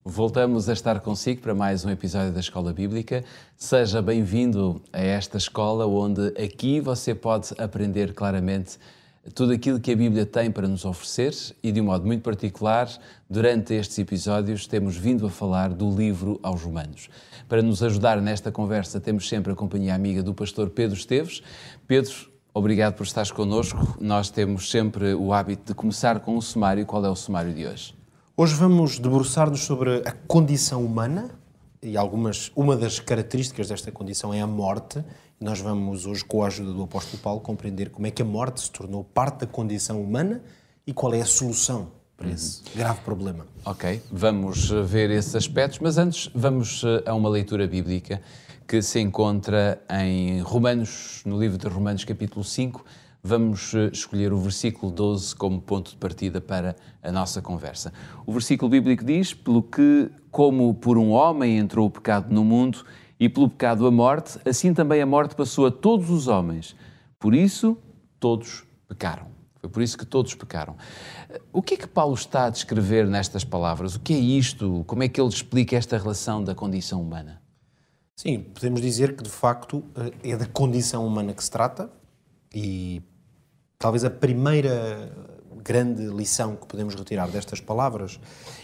Voltamos a estar consigo para mais um episódio da Escola Bíblica. Seja bem-vindo a esta escola onde aqui você pode aprender claramente tudo aquilo que a Bíblia tem para nos oferecer e, de um modo muito particular, durante estes episódios temos vindo a falar do livro aos Romanos. Para nos ajudar nesta conversa temos sempre a companhia amiga do pastor Pedro Esteves. Pedro, obrigado por estares connosco. Nós temos sempre o hábito de começar com um sumário. Qual é o sumário de hoje? Hoje vamos debruçar-nos sobre a condição humana e uma das características desta condição é a morte. E nós vamos hoje, com a ajuda do apóstolo Paulo, compreender como é que a morte se tornou parte da condição humana e qual é a solução para esse grave problema. Ok, vamos ver esses aspectos, mas antes vamos a uma leitura bíblica que se encontra em Romanos, no livro de Romanos, capítulo 5. Vamos escolher o versículo 12 como ponto de partida para a nossa conversa. O versículo bíblico diz: pelo que, como por um homem entrou o pecado no mundo, e pelo pecado a morte, assim também a morte passou a todos os homens. Por isso, todos pecaram. Foi por isso que todos pecaram. O que é que Paulo está a descrever nestas palavras? O que é isto? Como é que ele explica esta relação da condição humana? Sim, podemos dizer que, de facto, é da condição humana que se trata e talvez a primeira grande lição que podemos retirar destas palavras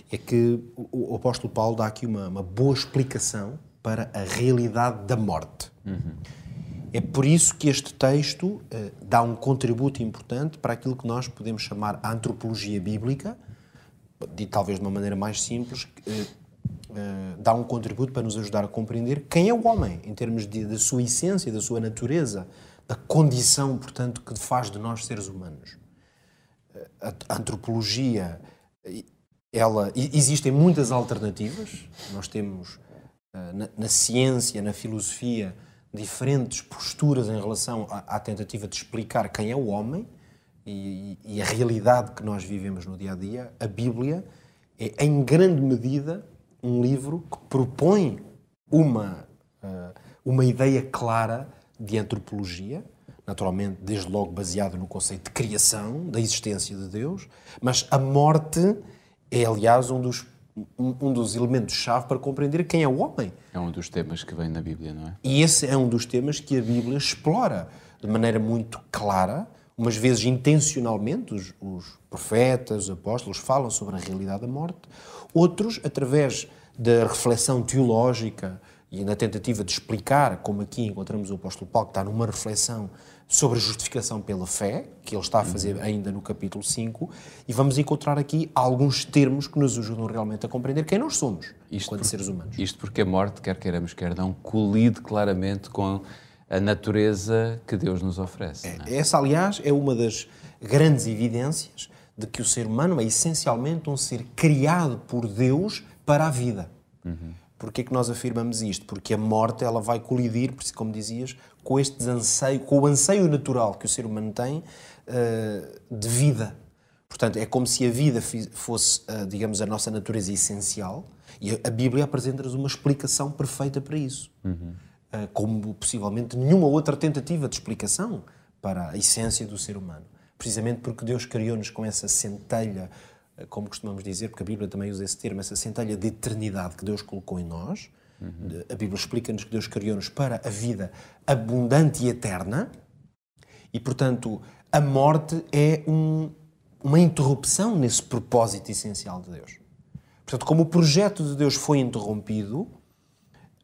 é que o apóstolo Paulo dá aqui uma boa explicação para a realidade da morte. É por isso que este texto dá um contributo importante para aquilo que nós podemos chamar a antropologia bíblica, dito talvez de uma maneira mais simples, dá um contributo para nos ajudar a compreender quem é o homem, em termos da sua essência, da sua natureza, da condição, portanto, que faz de nós seres humanos. A antropologia, existem muitas alternativas. Nós temos na ciência, na filosofia, diferentes posturas em relação à tentativa de explicar quem é o homem e a realidade que nós vivemos no dia-a-dia. A Bíblia é, em grande medida, um livro que propõe uma ideia clara de antropologia, naturalmente, desde logo baseado no conceito de criação, da existência de Deus, mas a morte é, aliás, um dos elementos-chave para compreender quem é o homem. É um dos temas que vem na Bíblia, não é? E esse é um dos temas que a Bíblia explora de maneira muito clara, umas vezes intencionalmente, os profetas, os apóstolos falam sobre a realidade da morte, outros, através da reflexão teológica e na tentativa de explicar, como aqui encontramos o apóstolo Paulo, que está numa reflexão sobre a justificação pela fé, que ele está a fazer ainda no capítulo 5, e vamos encontrar aqui alguns termos que nos ajudam realmente a compreender quem nós somos enquanto seres humanos. Isto porque a morte, quer queiramos, quer não, colide claramente com a natureza que Deus nos oferece. Não é? Essa, aliás, é uma das grandes evidências de que o ser humano é essencialmente um ser criado por Deus para a vida. Porquê é que nós afirmamos isto? Porque a morte ela vai colidir, como dizias, com o anseio natural que o ser humano tem de vida. Portanto, é como se a vida fosse, digamos, a nossa natureza essencial, e a Bíblia apresenta-nos uma explicação perfeita para isso. Como possivelmente nenhuma outra tentativa de explicação para a essência do ser humano. Precisamente porque Deus criou-nos com essa centelha, como costumamos dizer, porque a Bíblia também usa esse termo, essa centelha de eternidade que Deus colocou em nós. A Bíblia explica-nos que Deus criou-nos para a vida abundante e eterna e, portanto, a morte é uma interrupção nesse propósito essencial de Deus. Portanto, como o projeto de Deus foi interrompido,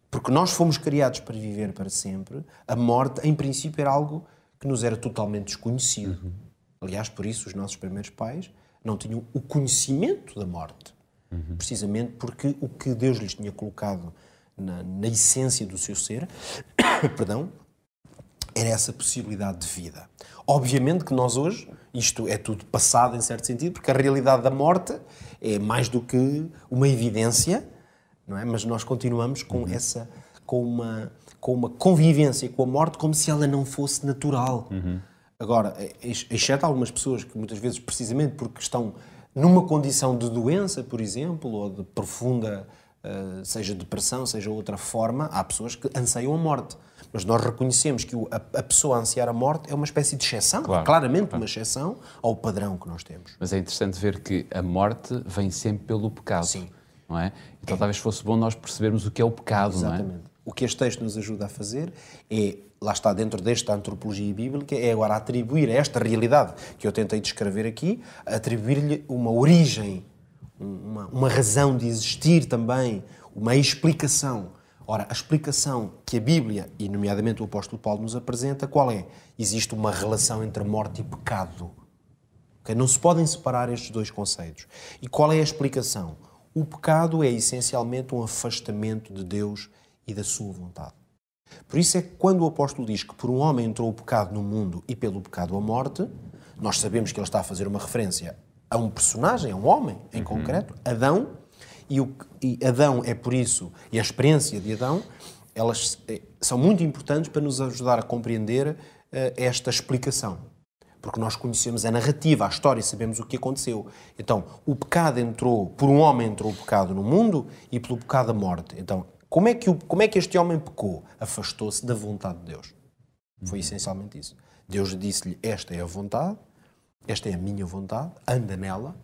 porque nós fomos criados para viver para sempre, a morte, em princípio, era algo que nos era totalmente desconhecido. Aliás, por isso, os nossos primeiros pais não tinham o conhecimento da morte. Precisamente porque o que Deus lhes tinha colocado na essência do seu ser, perdão, era essa possibilidade de vida. Obviamente que nós hoje, isto é tudo passado em certo sentido, porque a realidade da morte é mais do que uma evidência, não é? Mas nós continuamos com uma convivência com a morte como se ela não fosse natural. Agora, exceto algumas pessoas que muitas vezes, precisamente porque estão numa condição de doença, por exemplo, ou de profunda, seja depressão, seja outra forma, há pessoas que anseiam a morte. Mas nós reconhecemos que a pessoa a ansiar a morte é uma espécie de exceção, claramente uma exceção ao padrão que nós temos. Mas é interessante ver que a morte vem sempre pelo pecado. Sim. não é? Então talvez fosse bom nós percebermos o que é o pecado, não é? Exatamente. O que este texto nos ajuda a fazer é, lá está dentro desta antropologia bíblica, é agora atribuir a esta realidade que eu tentei descrever aqui, atribuir-lhe uma origem, uma razão de existir também, uma explicação. Ora, a explicação que a Bíblia, e nomeadamente o apóstolo Paulo, nos apresenta, qual é? Existe uma relação entre morte e pecado. Okay? Não se podem separar estes dois conceitos. E qual é a explicação? O pecado é essencialmente um afastamento de Deus e da sua vontade. Por isso é que quando o apóstolo diz que por um homem entrou o pecado no mundo e pelo pecado a morte, nós sabemos que ele está a fazer uma referência a um personagem, a um homem em concreto, Adão, e Adão é por isso, e a experiência de Adão, elas são muito importantes para nos ajudar a compreender esta explicação. Porque nós conhecemos a narrativa, a história, sabemos o que aconteceu. Então, o pecado entrou, por um homem entrou o pecado no mundo e pelo pecado a morte. Então, como é que este homem pecou? Afastou-se da vontade de Deus. Foi essencialmente isso. Deus disse-lhe, esta é a vontade, esta é a minha vontade, anda nela.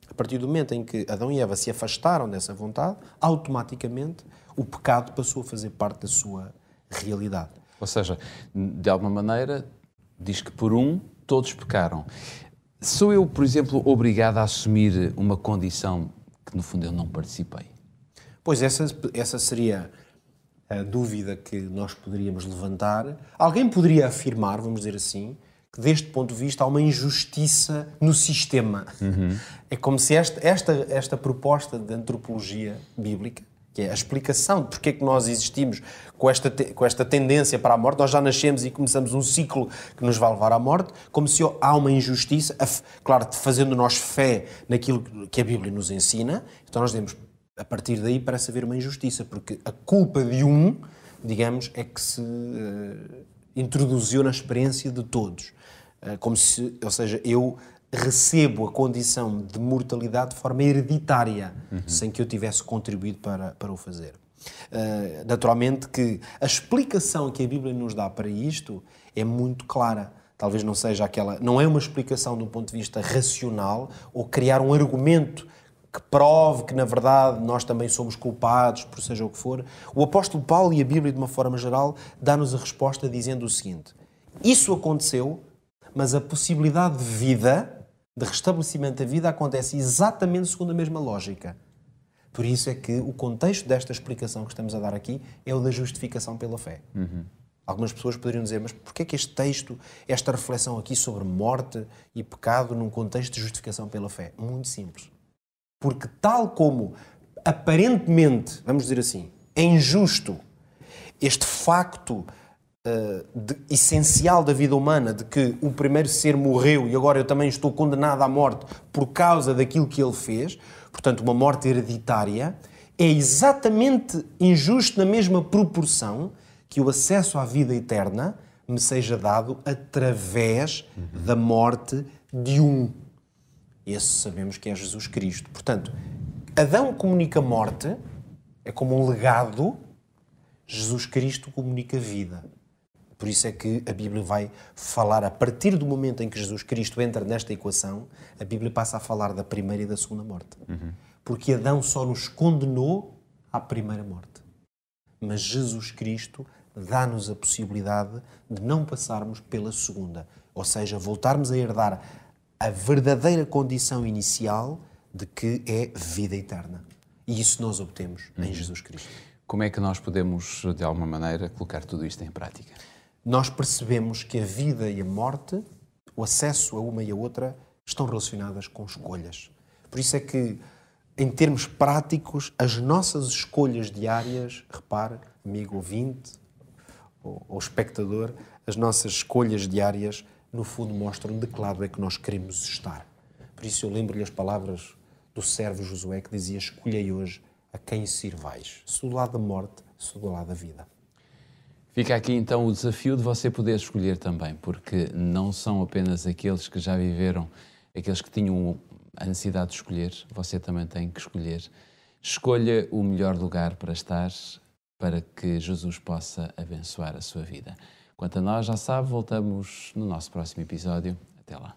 A partir do momento em que Adão e Eva se afastaram dessa vontade, automaticamente o pecado passou a fazer parte da sua realidade. Ou seja, de alguma maneira, diz que por um todos pecaram. Sou eu, por exemplo, obrigado a assumir uma condição que no fundo eu não participei? Pois essa seria a dúvida que nós poderíamos levantar. Alguém poderia afirmar, vamos dizer assim, que deste ponto de vista há uma injustiça no sistema. É como se esta proposta de antropologia bíblica, que é a explicação de porque é que nós existimos com esta tendência para a morte, nós já nascemos e começamos um ciclo que nos vai levar à morte, como se há uma injustiça, claro, fazendo nós fé naquilo que a Bíblia nos ensina, então nós devemos, a partir daí parece haver uma injustiça, porque a culpa de um, digamos, é que se introduziu na experiência de todos. Como se, ou seja, eu recebo a condição de mortalidade de forma hereditária, sem que eu tivesse contribuído para o fazer. Naturalmente que a explicação que a Bíblia nos dá para isto é muito clara. Talvez não seja aquela, não é uma explicação do ponto de vista racional ou criar um argumento que prove que, na verdade, nós também somos culpados, por seja o que for. O apóstolo Paulo e a Bíblia, de uma forma geral, dá-nos a resposta dizendo o seguinte: isso aconteceu, mas a possibilidade de vida, de restabelecimento da vida, acontece exatamente segundo a mesma lógica. Por isso é que o contexto desta explicação que estamos a dar aqui é o da justificação pela fé. Algumas pessoas poderiam dizer, mas porquê é que este texto, esta reflexão aqui sobre morte e pecado num contexto de justificação pela fé? Muito simples. Porque tal como, aparentemente, vamos dizer assim, é injusto este facto essencial da vida humana, de que o primeiro ser morreu e agora eu também estou condenado à morte por causa daquilo que ele fez, portanto uma morte hereditária, é exatamente injusto na mesma proporção que o acesso à vida eterna me seja dado através da morte de um. Esse sabemos que é Jesus Cristo. Portanto, Adão comunica morte, é como um legado, Jesus Cristo comunica vida. Por isso é que a Bíblia vai falar, a partir do momento em que Jesus Cristo entra nesta equação, a Bíblia passa a falar da primeira e da segunda morte. Porque Adão só nos condenou à primeira morte. Mas Jesus Cristo dá-nos a possibilidade de não passarmos pela segunda. Ou seja, voltarmos a herdar a verdadeira condição inicial de que é vida eterna. E isso nós obtemos em Jesus Cristo. Como é que nós podemos, de alguma maneira, colocar tudo isto em prática? Nós percebemos que a vida e a morte, o acesso a uma e a outra, estão relacionadas com escolhas. Por isso é que, em termos práticos, as nossas escolhas diárias, repare, amigo ouvinte ou espectador, as nossas escolhas diárias, no fundo, mostram de que lado é que nós queremos estar. Por isso eu lembro-lhe as palavras do servo Josué que dizia: escolhei hoje a quem sirvais, se do lado da morte, se do lado da vida. Fica aqui então o desafio de você poder escolher também, porque não são apenas aqueles que já viveram, aqueles que tinham a necessidade de escolher, você também tem que escolher. Escolha o melhor lugar para estar, para que Jesus possa abençoar a sua vida. Quanto a nós, já sabe, voltamos no nosso próximo episódio. Até lá.